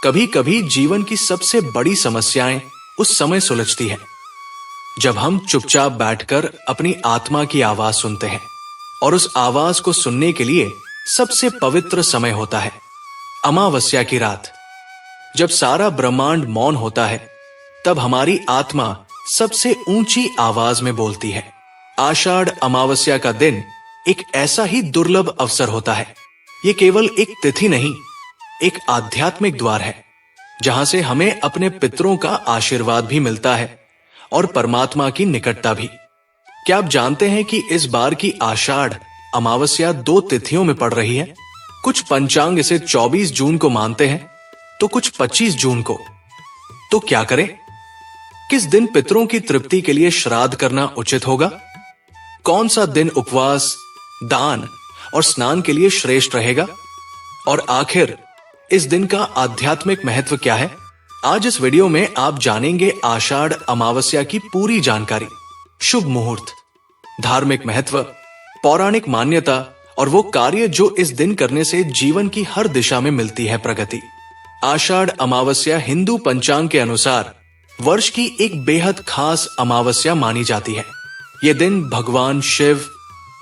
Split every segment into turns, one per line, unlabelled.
कभी कभी जीवन की सबसे बड़ी समस्याएं उस समय सुलझती है जब हम चुपचाप बैठकर अपनी आत्मा की आवाज सुनते हैं। और उस आवाज को सुनने के लिए सबसे पवित्र समय होता है अमावस्या की रात। जब सारा ब्रह्मांड मौन होता है, तब हमारी आत्मा सबसे ऊंची आवाज में बोलती है। आषाढ़ अमावस्या का दिन एक ऐसा ही दुर्लभ अवसर होता है। ये केवल एक तिथि नहीं, एक आध्यात्मिक द्वार है जहां से हमें अपने पितरों का आशीर्वाद भी मिलता है और परमात्मा की निकटता भी। क्या आप जानते हैं कि इस बार की आषाढ़ अमावस्या 2 तिथियों में पड़ रही है? कुछ पंचांग इसे 24 जून को मानते हैं तो कुछ 25 जून को। तो क्या करें? किस दिन पितरों की तृप्ति के लिए श्राद्ध करना उचित होगा? कौन सा दिन उपवास, दान और स्नान के लिए श्रेष्ठ रहेगा? और आखिर इस दिन का आध्यात्मिक महत्व क्या है? आज इस वीडियो में आप जानेंगे आषाढ़ अमावस्या की पूरी जानकारी, शुभ मुहूर्त, धार्मिक महत्व, पौराणिक मान्यता और वो कार्य जो इस दिन करने से जीवन की हर दिशा में मिलती है प्रगति। आषाढ़ अमावस्या हिंदू पंचांग के अनुसार वर्ष की एक बेहद खास अमावस्या मानी जाती है। ये दिन भगवान शिव,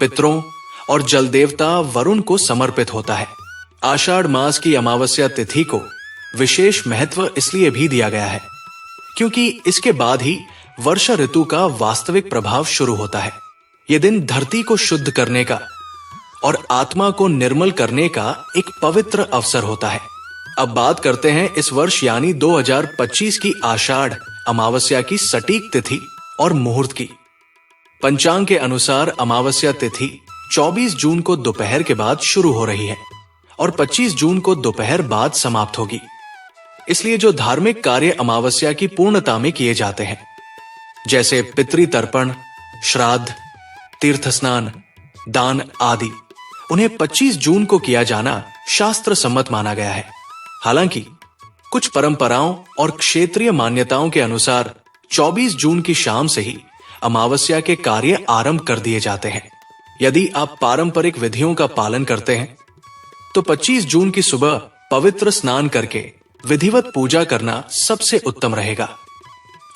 पितरों और जल देवता वरुण को समर्पित होता है। आषाढ़ मास की अमावस्या तिथि को विशेष महत्व इसलिए भी दिया गया है क्योंकि इसके बाद ही वर्षा ऋतु का वास्तविक प्रभाव शुरू होता है। यह दिन धरती को शुद्ध करने का और आत्मा को निर्मल करने का एक पवित्र अवसर होता है। अब बात करते हैं इस वर्ष यानी 2025 की आषाढ़ अमावस्या की सटीक तिथि और मुहूर्त की। पंचांग के अनुसार अमावस्या तिथि 24 जून को दोपहर के बाद शुरू हो रही है और 25 जून को दोपहर बाद समाप्त होगी। इसलिए जो धार्मिक कार्य अमावस्या की पूर्णता में किए जाते हैं, जैसे पितृ तर्पण, श्राद्ध, तीर्थ स्नान, दान आदि, उन्हें 25 जून को किया जाना शास्त्र सम्मत माना गया है। हालांकि कुछ परंपराओं और क्षेत्रीय मान्यताओं के अनुसार 24 जून की शाम से ही अमावस्या के कार्य आरंभ कर दिए जाते हैं। यदि आप पारंपरिक विधियों का पालन करते हैं तो 25 जून की सुबह पवित्र स्नान करके विधिवत पूजा करना सबसे उत्तम रहेगा।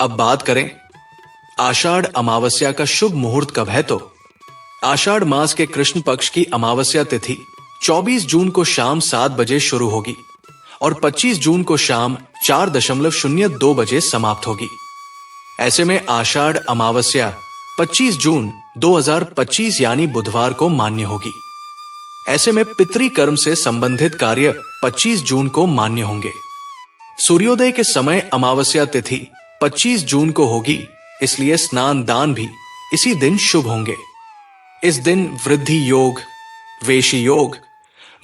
अब बात करें आषाढ़ अमावस्या का शुभ मुहूर्त कब है, तो आषाढ़ मास के कृष्ण पक्ष की अमावस्या तिथि 24 जून को शाम 7 बजे शुरू होगी और 25 जून को शाम 4:02 बजे समाप्त होगी। ऐसे में आषाढ़ अमावस्या 25 जून 2025 यानी बुधवार को मान्य होगी। ऐसे में पितृ कर्म से संबंधित कार्य 25 जून को मान्य होंगे। सूर्योदय के समय अमावस्या तिथि 25 जून को होगी, इसलिए स्नान दान भी इसी दिन शुभ होंगे। इस दिन वृद्धि योग, वेशी योग,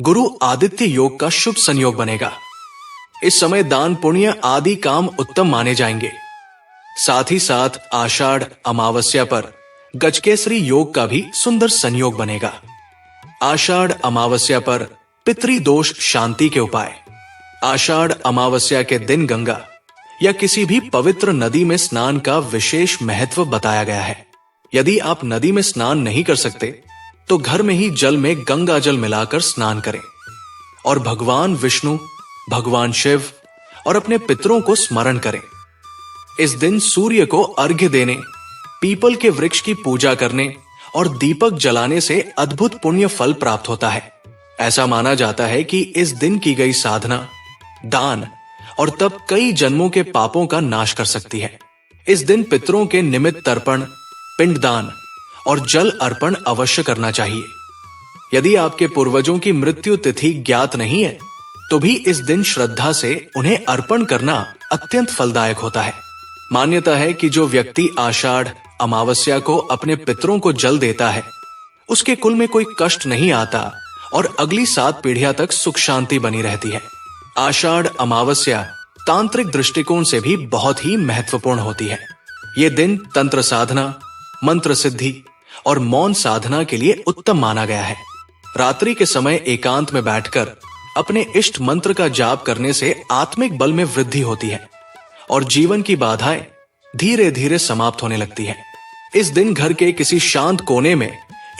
गुरु आदित्य योग का शुभ संयोग बनेगा। इस समय दान पुण्य आदि काम उत्तम माने जाएंगे। साथ ही साथ आषाढ़ अमावस्या पर गजकेसरी योग का भी सुंदर संयोग बनेगा। आषाढ़ अमावस्या पर पितृदोष शांति के उपाय। आषाढ़ अमावस्या के दिन गंगा या किसी भी पवित्र नदी में स्नान का विशेष महत्व बताया गया है। यदि आप नदी में स्नान नहीं कर सकते तो घर में ही जल में गंगा जल मिलाकर स्नान करें और भगवान विष्णु, भगवान शिव और अपने पितरों को स्मरण करें। इस दिन सूर्य को अर्घ्य देने, पीपल के वृक्ष की पूजा करने और दीपक जलाने से अद्भुत पुण्य फल प्राप्त होता है। ऐसा माना जाता है कि इस दिन की गई साधना, दान और तप कई जन्मों के पापों का नाश कर सकती है। इस दिन पितरों के निमित्त तर्पण, पिंडदान और जल अर्पण अवश्य करना चाहिए। यदि आपके पूर्वजों की मृत्यु तिथि ज्ञात नहीं है तो भी इस दिन श्रद्धा से उन्हें अर्पण करना अत्यंत फलदायक होता है। मान्यता है कि जो व्यक्ति आषाढ़ अमावस्या को अपने पितरों को जल देता है, उसके कुल में कोई कष्ट नहीं आता और अगली 7 पीढ़ियां तक सुख शांति बनी रहती है। आषाढ़ अमावस्या तांत्रिक दृष्टिकोण से भी बहुत ही महत्वपूर्ण होती है। ये दिन तंत्र साधना, मंत्र सिद्धि और मौन साधना के लिए उत्तम माना गया है। रात्रि के समय एकांत में बैठकर अपने इष्ट मंत्र का जाप करने से आत्मिक बल में वृद्धि होती है और जीवन की बाधाएं धीरे धीरे समाप्त होने लगती है। इस दिन घर के किसी शांत कोने में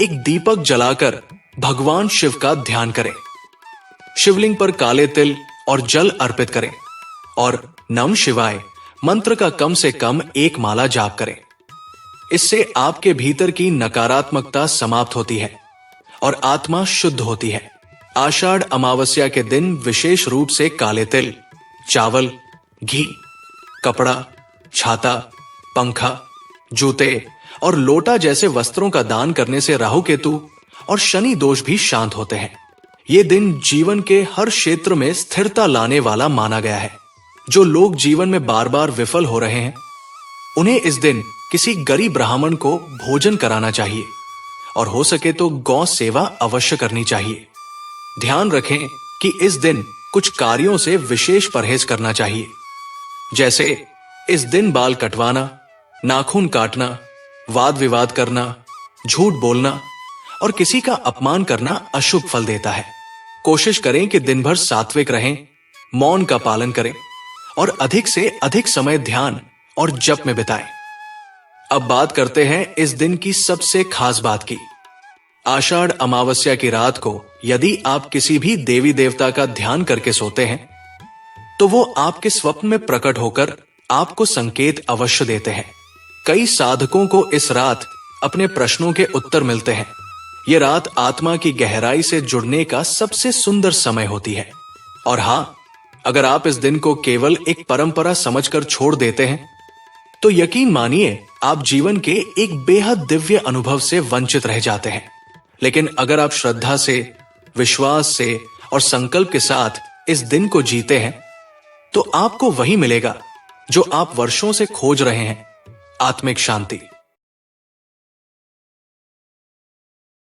एक दीपक जलाकर भगवान शिव का ध्यान करें। शिवलिंग पर काले तिल और जल अर्पित करें और नम शिवाय मंत्र का कम से कम 1 माला जाप करें। इससे आपके भीतर की नकारात्मकता समाप्त होती है और आत्मा शुद्ध होती है। आषाढ़ अमावस्या के दिन विशेष रूप से काले तिल, चावल, घी, कपड़ा, छाता, पंखा, जूते और लोटा जैसे वस्त्रों का दान करने से राहु केतु और शनि दोष भी शांत होते हैं। ये दिन जीवन के हर क्षेत्र में स्थिरता लाने वाला माना गया है। जो लोग जीवन में बार बार विफल हो रहे हैं, उन्हें इस दिन किसी गरीब ब्राह्मण को भोजन कराना चाहिए और हो सके तो गौ सेवा अवश्य करनी चाहिए। ध्यान रखें कि इस दिन कुछ कार्यों से विशेष परहेज करना चाहिए, जैसे इस दिन बाल कटवाना, नाखून काटना, वाद विवाद करना, झूठ बोलना और किसी का अपमान करना अशुभ फल देता है। कोशिश करें कि दिन भर सात्विक रहें, मौन का पालन करें और अधिक से अधिक समय ध्यान और जप में बिताएं। अब बात करते हैं इस दिन की सबसे खास बात की। आषाढ़ अमावस्या की रात को यदि आप किसी भी देवी देवता का ध्यान करके सोते हैं, तो वो आपके स्वप्न में प्रकट होकर आपको संकेत अवश्य देते हैं। कई साधकों को इस रात अपने प्रश्नों के उत्तर मिलते हैं। ये रात आत्मा की गहराई से जुड़ने का सबसे सुंदर समय होती है। और हां, अगर आप इस दिन को केवल एक परंपरा समझकर छोड़ देते हैं, तो यकीन मानिए आप जीवन के एक बेहद दिव्य अनुभव से वंचित रह जाते हैं। लेकिन अगर आप श्रद्धा से, विश्वास से और संकल्प के साथ इस दिन को जीते हैं, तो आपको वही मिलेगा जो आप वर्षों से खोज रहे हैं, आत्मिक शांति।